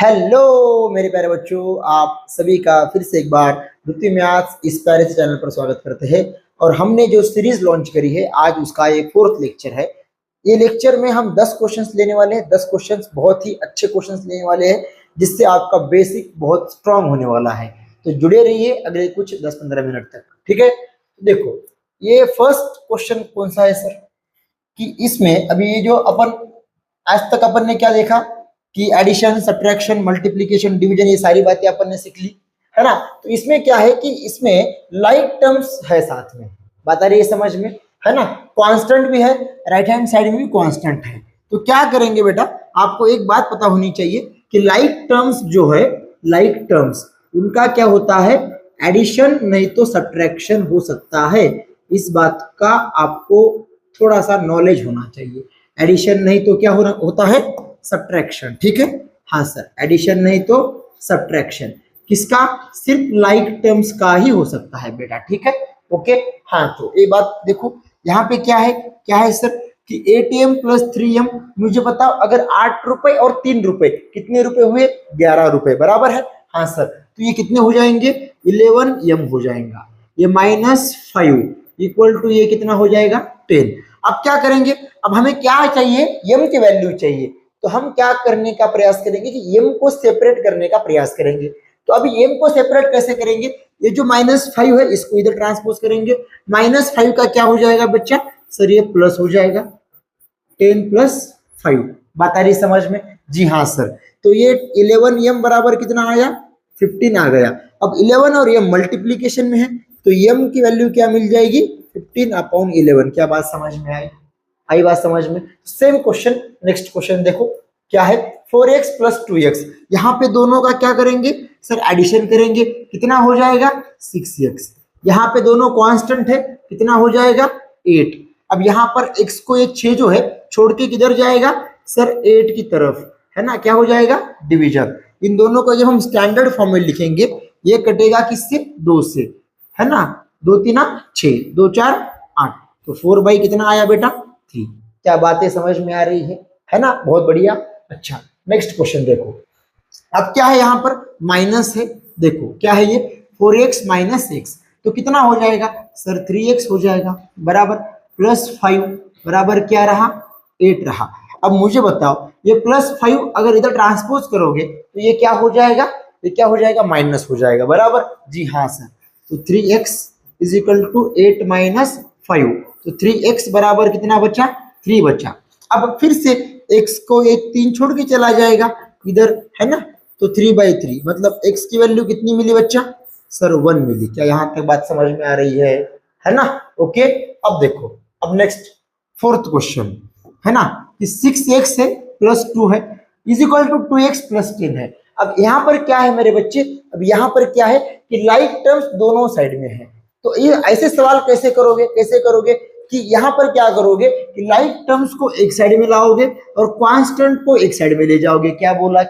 Hello मेरे प्यारे बच्चों, आप सभी का फिर से एक बार द्वितीय मैथ्स इस प्यारे से चैनल पर स्वागत करते हैं। और हमने जो सीरीज लॉन्च करी है आज उसका ये 4th लेक्चर है। ये लेक्चर में हम 10 क्वेश्चंस लेने वाले हैं। 10 क्वेश्चंस बहुत ही अच्छे क्वेश्चंस लेने वाले हैं जिससे आपका बेसिक बहुत स्ट्रांग होने वाला है। तो जुड़े रहिए अगले कुछ 10-15 मिनट तक, ठीक है। देखो ये फर्स्ट क्वेश्चन कौन सा है सर, कि इसमें अभी ये जो अपन आज तक अपन ने क्या देखा कि एडिशन, सब्ट्रैक्शन, मल्टीप्लिकेशन, डिवीजन, ये सारी बातें अपन ने सीख ली, है ना। तो इसमें क्या है कि इसमें लाइक टर्म्स है साथ में, बात आ रही है समझ में, है ना। कांस्टेंट भी है, राइट हैंड साइड में भी कांस्टेंट है। तो क्या करेंगे बेटा, आपको एक बात पता होनी चाहिए कि लाइक टर्म्स जो है, लाइक टर्म्स उनका क्या होता है, एडिशन नहीं तो सब्ट्रैक्शन हो सकता है। इस बात का आपको थोड़ा सा नॉलेज होना चाहिए। एडिशन नहीं तो क्या होता है, सब्ट्रैक्शन, ठीक है। हाँ सर, एडिशन नहीं तो सब्ट्रैक्शन किसका, सिर्फ लाइक टर्म्स का ही हो सकता है बेटा, ठीक है। ओके, हाँ तो ये बात देखो यहाँ पे क्या है सर कि ATM प्लस 3M। मुझे बताओ अगर 8 रुपए और 3 रुपए कितने रुपए हुए, 11 रुपए, बराबर है। हाँ सर, तो ये कितने हो जाएंगे, 11M हो जाएगा। ये -5 इक्वल टू ये कितना हो जाएगा, 10। अब क्या करेंगे, अब हमें क्या चाहिए, m की वैल्यू चाहिए। तो हम क्या करने का प्रयास करेंगे कि m को सेपरेट करने का प्रयास करेंगे। तो अभी m को सेपरेट कैसे करेंगे, ये जो -5 है इसको इधर ट्रांसपोज करेंगे। -5 का क्या हो जाएगा बच्चा, सर ये प्लस हो जाएगा, 10 + 5। बात आ रही समझ में, जी हाँ सर। तो ये 11m बराबर कितना आया, 15 आ गया। अब 11 और m मल्टीप्लीकेशन में है तो m की वैल्यू क्या मिल जाएगी, 15/11। क्या बात समझ में आई बात समझ में। सेम क्वेश्चन, नेक्स्ट क्वेश्चन देखो क्या है, 4x + 2x। यहाँ पे दोनों का क्या करेंगे सर, एडिशन करेंगे, कितना हो जाएगा 6x। यहाँ पे दोनों कांस्टेंट है, कितना हो जाएगा 8। अब यहाँ पर x को ये 6 जो है छोड़ के किधर जाएगा सर, 8 की तरफ, है ना। क्या हो जाएगा, डिवीजन। इन दोनों को जब हम स्टैंडर्ड फॉर्म में लिखेंगे, ये कटेगा किससे, 2 से, है ना। 2 × 3 = 6, 2 × 4 = 8। तो 4 कितना आया बेटा, 3। क्या बातें समझ में आ रही है ना, बहुत बढ़िया। अच्छा नेक्स्ट क्वेश्चन देखो, अब क्या है यहाँ पर माइनस है, देखो क्या है ये 4x - x। तो कितना हो जाएगा सर, 3x हो जाएगा, बराबर +5 बराबर क्या रहा, 8 रहा। अब मुझे बताओ ये +5 अगर इधर ट्रांसपोज करोगे तो ये क्या हो जाएगा, ये क्या हो जाएगा, माइनस हो जाएगा, बराबर, जी हाँ सर। तो 3x = 8 - 5। तो 3x बराबर कितना बचा, 3 बचा। अब फिर से x को एक 3 छोड़ के चला जाएगा इधर, है ना। तो 3/3 मतलब x की वैल्यू कितनी मिली बच्चा, सर 1 मिली। क्या यहाँ तक बात समझ में आ रही है ना। ओके, अब देखो, अब नेक्स्ट 4th क्वेश्चन है ना, कि 6x है +2 है = 2x + 10 है। अब यहाँ पर क्या है मेरे बच्चे, अब यहाँ पर क्या है कि लाइक टर्म्स दोनों साइड में है। तो ये ऐसे सवाल कैसे करोगे कि यहाँ पर क्या करोगे कि लाइक टर्म्स को एक साइड में लाओगे और कांस्टेंट को एक साइड में ले जाओगे। क्या बोला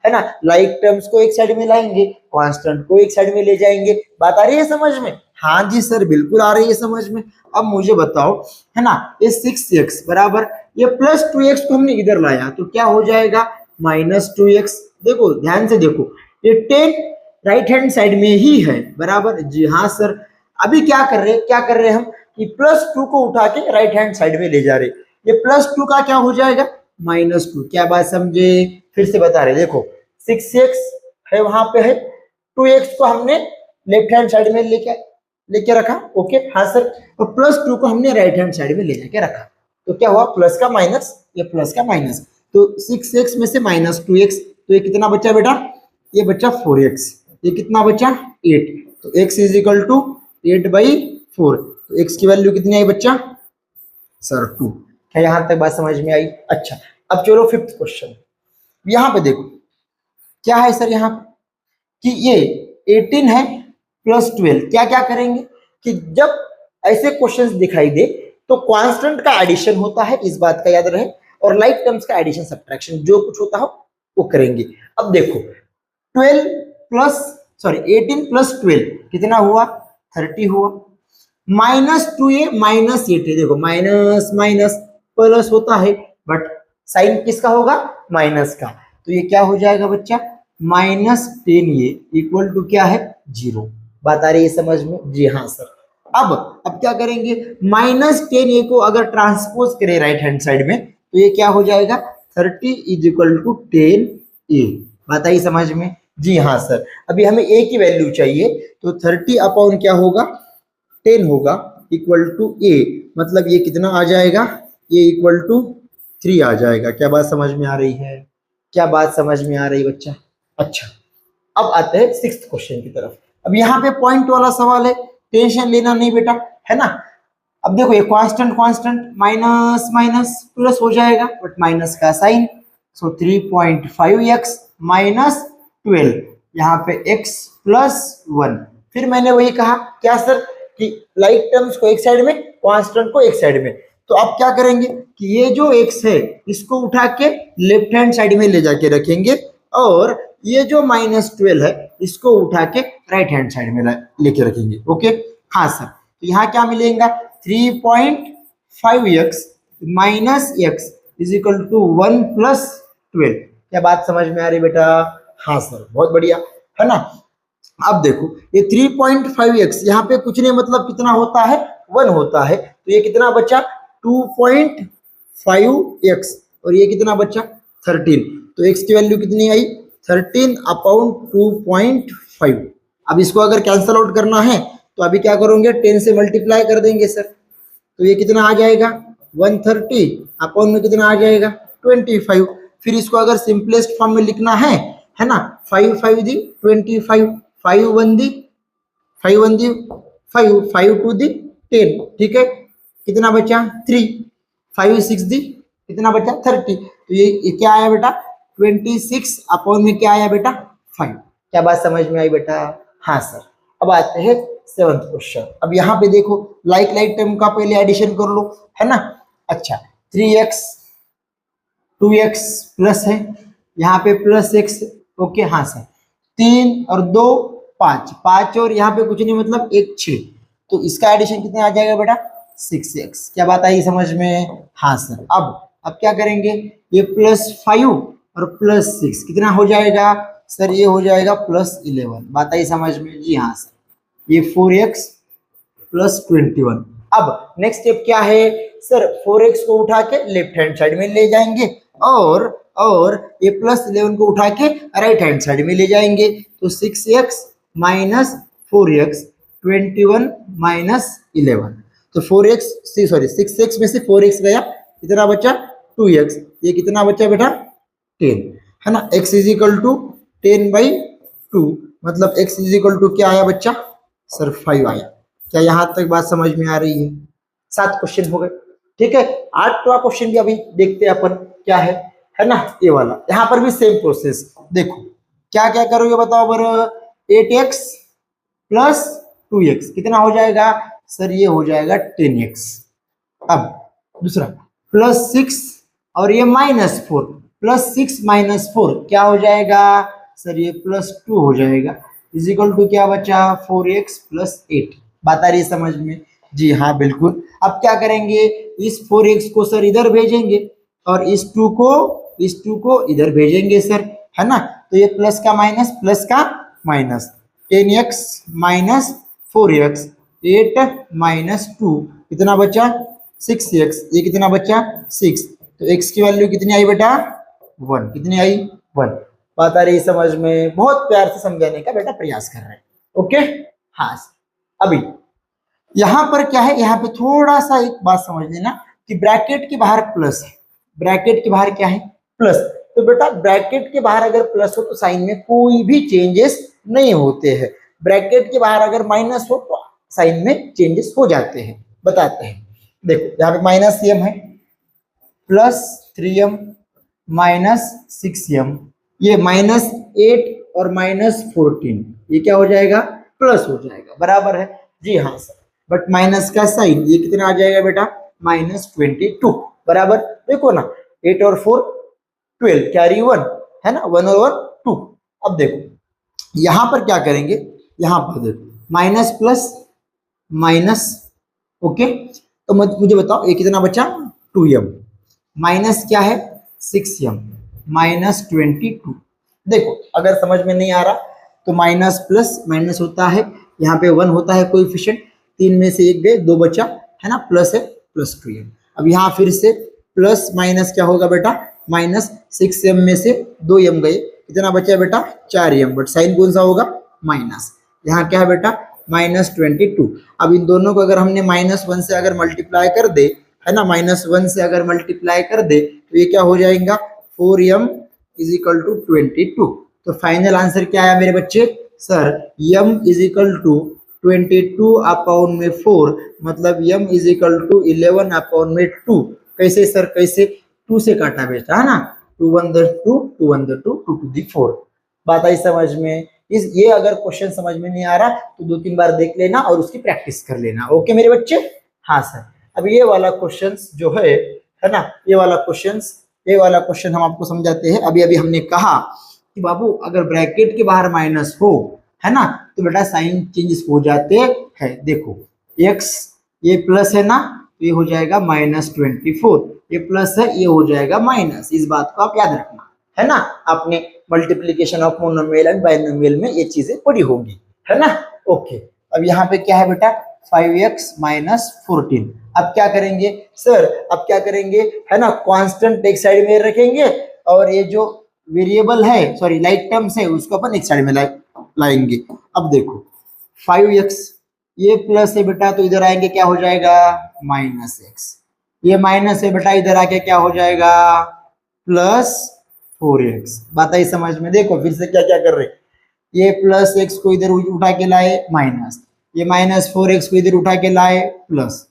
है ना, लाइक टर्म्स को एक साइड में लाएंगे, कांस्टेंट को एक साइड में ले जाएंगे। बात आ रही है समझ में, हाँ जी सर बिल्कुल आ रही है समझ में। अब मुझे बताओ, है ना, ये 6x बराबर ये +2x को हमने इधर लाया तो क्या हो जाएगा, -2x। देखो ध्यान से देखो, ये 10 राइट हैंड साइड में ही है, बराबर, जी हाँ सर। अभी क्या कर रहे हम कि +2 को उठा के राइट हैंड साइड में ले जा रहे, ये +2 का क्या हो जाएगा, -2। क्या बात समझे, फिर से बता रहे, देखो 6x है वहां पे है, 2x को हमने लेफ्ट हैंड साइड में लेके रखा, ओके हाँ सर। और +2 को हमने राइट हैंड साइड में ले जाके रखा, तो क्या हुआ, प्लस का माइनस, ये प्लस का माइनस। तो 6x में से -2x, तो ये कितना बचा बेटा, ये बचा 4x। ये कितना बचा, 8। तो x = 8/4। तो x की वैल्यू कितनी आई बच्चा, सर 2। क्या यहां तक बात समझ में आई। अच्छा अब चलो 5th क्वेश्चन, यहां पे देखो क्या है सर, यहाँ कि ये 18 है +12। क्या करेंगे कि जब ऐसे क्वेश्चंस दिखाई दे तो कांस्टेंट का एडिशन होता है, इस बात का याद रहे, और लाइक टर्म्स का एडिशन सब्ट्रैक्शन जो कुछ होता हो वो करेंगे। अब देखो 18 + 12 कितना हुआ, 30 हुआ। -2a -8, देखो माइनस माइनस प्लस होता है बट साइन किसका होगा, माइनस का। तो ये क्या हो जाएगा बच्चा, -10a इक्वल टू क्या है, 0। बात आ रही है समझ में? जी हाँ सर। अब क्या करेंगे, -10a को अगर ट्रांसपोज करें राइट हैंड साइड में तो ये क्या हो जाएगा, 30 इज इक्वल टू 10a। बात आई समझ में? जी हाँ सर। अभी हमें a की वैल्यू चाहिए, तो 30 अपॉन क्या होगा, 10 होगा इक्वल टू a, मतलब ये कितना आ जाएगा, ये इक्वल टू 3 आ जाएगा। क्या बात समझ में आ रही है? क्या बात समझ में आ रही है बच्चा? अच्छा, अब आते हैं 6th क्वेश्चन की तरफ। अब यहाँ पे पॉइंट वाला सवाल है, टेंशन लेना नहीं बेटा, है ना। अब देखो ये constant constant minus minus plus हो जाएगा, बट माइनस का साइन, सो 3.5x माइनस 12, यहाँ पे x प्लस 1। फिर मैंने वही कहा क्या सर, कि लाइक टर्म्स को एक साइड में, कांस्टेंट को एक साइड में। तो अब क्या करेंगे कि ये जो x है इसको उठा के लेफ्ट हैंड साइड में ले जाके रखेंगे, और ये जो -12 है इसको उठा के राइट हैंड साइड में लेके रखेंगे। ओके हाँ सर। तो यहाँ क्या मिलेगा, 3.5x minus x is equal to 1 plus 12। क्या बात समझ में आ रही बेटा? हाँ सर, बहुत बढ़िया, है ना। अब देखो ये 3.5x यहाँ पे कुछ नहीं, मतलब कितना होता है, 1 होता है, तो ये कितना बचा, 2.5x, और ये कितना बचा, 13। तो x की वैल्यू कितनी आई, 13 अपॉन 2.5। अब इसको अगर कैंसल आउट करना है तो अभी क्या करोगे, 10 से मल्टीप्लाई कर देंगे सर, तो ये कितना आ जाएगा, 130 अपॉन में कितना आ जाएगा, 25। फिर इसको अगर सिंपलेस्ट फॉर्म में लिखना है ना, 5 5 दी 25, 5 1 दी 5 1 दी 5, 5 2 दी 10, ठीक है। कितना बचा, 3, 5 6 दी कितना बचा, 30। तो ये क्या आया बेटा, 26 अपॉन में क्या आया बेटा, 5। क्या बात समझ में आई बेटा? हाँ सर। अब आते हैं 7th क्वेश्चन। अब यहाँ पे देखो लाइक टर्म का पहले एडिशन कर लो, है ना। अच्छा, 3x 2x प्लस है, यहाँ पे प्लस x, ओके हाँ सर। 3 और 2 5, 5 और यहाँ पे कुछ नहीं, मतलब 1 6, तो इसका एडिशन कितना आ जाएगा बेटा, 6x। क्या बात आई समझ में? हाँ सर। अब क्या करेंगे, ये +5 और +6 कितना हो जाएगा सर, ये हो जाएगा +11। बात आई समझ में? जी हाँ सर। ये 4x प्लस 21। अब नेक्स्ट स्टेप क्या है सर, 4x को उठा के लेफ्ट हैंड साइड में ले जाएंगे, और ये +11 को उठा के राइट हैंड साइड में ले जाएंगे, तो 6x माइनस 4x 21 माइनस 11। तो 6x में से 4x गया, कितना बचा, 2x। ये कितना बचा बेटा, 10, है ना। x इज इक्वल टू 10/2, मतलब x इज इक्वल टू क्या आया बच्चा, सर 5 आया। क्या यहाँ तक बात समझ में आ रही है? 7 क्वेश्चन हो गए, ठीक है। 8वां क्वेश्चन भी अभी देखते हैं अपन क्या है ना, ये वाला। यहाँ पर भी सेम प्रोसेस, देखो क्या क्या करोगे बताओ बर, 8x प्लस 2x कितना हो जाएगा सर, ये हो जाएगा 10x। अब दूसरा +6 और ये -4, +6 -4 क्या हो जाएगा सर, ये +2 हो जाएगा, इज इक्वल टू क्या बचा, 4x + 8। बात आ रही है समझ में? जी हाँ बिल्कुल। अब क्या करेंगे, इस 4x को सर इधर भेजेंगे, और इस 2 को इधर भेजेंगे सर, है ना। तो ये प्लस का माइनस, 10x माइनस 4x 8 - 2 कितना बचा, 6x। ये कितना बचा, 6। तो x की वैल्यू कितनी आई बेटा, 1। कितनी आई, 1। बात आ रही समझ में? बहुत प्यार से समझाने का बेटा प्रयास कर रहे हैं, ओके हाँ। अभी यहां पर क्या है, यहाँ पे थोड़ा सा एक बात समझ लेना कि ब्रैकेट के बाहर प्लस है, ब्रैकेट के बाहर क्या है, प्लस। तो बेटा ब्रैकेट के बाहर अगर प्लस हो तो साइन में कोई भी चेंजेस नहीं होते हैं, ब्रैकेट के बाहर अगर माइनस हो तो साइन में चेंजेस हो जाते हैं। बताते हैं, देखो यहाँ पे -m है, +3m -6m, ये -8 और -14, ये क्या हो जाएगा, प्लस हो जाएगा, बराबर है? जी हाँ सर। बट माइनस का साइन, ये कितना आ जाएगा बेटा, -22, बराबर। देखो ना, 8 और 4 12, कैरी 1, है ना, 1 और 1 2। अब देखो यहां पर क्या करेंगे, यहां पर देखो माइनस प्लस माइनस, ओके। तो मुझे बताओ ये कितना बचा, 2m, माइनस क्या है, 6m, -22। देखो अगर समझ में नहीं आ रहा तो माइनस प्लस माइनस होता है, यहाँ पे 1 होता है कोएफिशिएंट, 3 में से 1 गए 2 बचा है ना, प्लस है +2m। अब यहाँ फिर से प्लस माइनस क्या होगा बेटा, -6m में से 2m गए, कितना बचा बेटा 4m, बट साइन कौन सा होगा माइनस। यहाँ क्या है बेटा -22। अब इन दोनों को अगर हमने -1 से अगर मल्टीप्लाई कर दे है ना, -1 से अगर मल्टीप्लाई कर दे तो ये क्या हो जाएगा 4m = 22। तो फाइनल आंसर क्या है मेरे बच्चे सर, m = 22/4, मतलब m = 11/2। कैसे सर कैसे, 2 से काटा बेटा है ना, 2 1 2 2 1 2 2 to the 4। बात आई समझ में। इस ये अगर क्वेश्चन समझ में नहीं आ रहा तो 2-3 बार देख लेना और उसकी प्रैक्टिस कर लेना। ओके मेरे बच्चे। हाँ सर, अब ये वाला क्वेश्चन जो है ना, ये वाला क्वेश्चन हम आपको समझाते हैं। अभी अभी हमने कहा कि बाबू अगर ब्रैकेट के बाहर माइनस हो है ना, तो बेटा साइन चेंजेस हो जाते हैं। देखो x ये प्लस है ना, तो ये हो जाएगा -24, ये प्लस है ये हो जाएगा माइनस। इस बात को आप याद रखना है ना, आपने multiplication of monomial and binomial में ये चीजें पढ़ी होंगी है ना। ओके, अब यहाँ पे क्या है बेटा 5x - 14। अब क्या करेंगे सर, अब क्या करेंगे है ना, कांस्टेंट एक साइड में रखेंगे और ये जो वेरिएबल है सॉरी लाइक टर्म्स है उसको अपन एक साइड में लाएंगे। अब देखो 5x ये प्लस है बेटा, तो इधर आएंगे क्या हो जाएगा -x, ये माइनस है बेटा, इधर आके क्या हो जाएगा +4x। बात आई समझ में। देखो फिर से क्या क्या कर रहे, ये +x को इधर उठा के लाए माइनस, ये -4x को इधर उठा के लाए प्लस।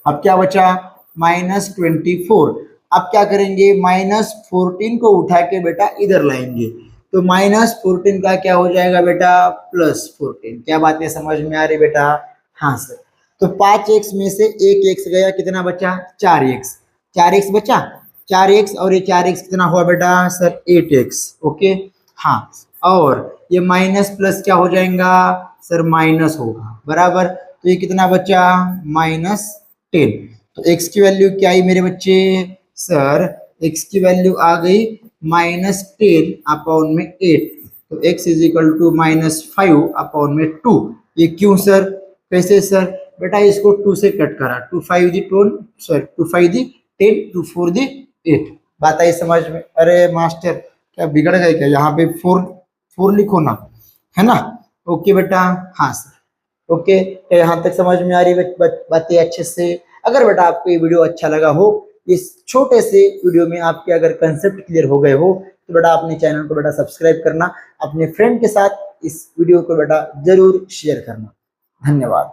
अब क्या बचा -24। अब क्या करेंगे -14 को उठा के बेटा इधर लाएंगे, तो -14 का क्या हो जाएगा बेटा +14। क्या बातें समझ में आ रही बेटा। हाँ सर, तो 5x में से 1x गया, कितना बचा 4x, 4x बचा, 4x और ये 4x कितना हुआ बेटा सर 8x। ओके हाँ, और ये माइनस प्लस क्या हो जाएगा सर माइनस होगा बराबर, तो ये कितना बचा -10। तो x की वैल्यू क्या आई मेरे बच्चे सर, x की वैल्यू आ गई -10/8। तो x = -5/2। ये क्यों सर, कैसे सर बेटा, इसको 2 से कट करा, 2 5 दी 10, 2 4 दी 8। बात आई समझ में। अरे मास्टर क्या बिगड़ गए क्या, यहाँ पे 4 लिखो ना है ना। ओके बेटा हाँ सर। ओके, यहाँ तक समझ में आ रही बातें अच्छे से। अगर बेटा आपको ये वीडियो अच्छा लगा हो, इस छोटे से वीडियो में आपके अगर कंसेप्ट क्लियर हो गए हो, तो बेटा अपने चैनल को बेटा सब्सक्राइब करना, अपने फ्रेंड के साथ इस वीडियो को बेटा जरूर शेयर करना। धन्यवाद।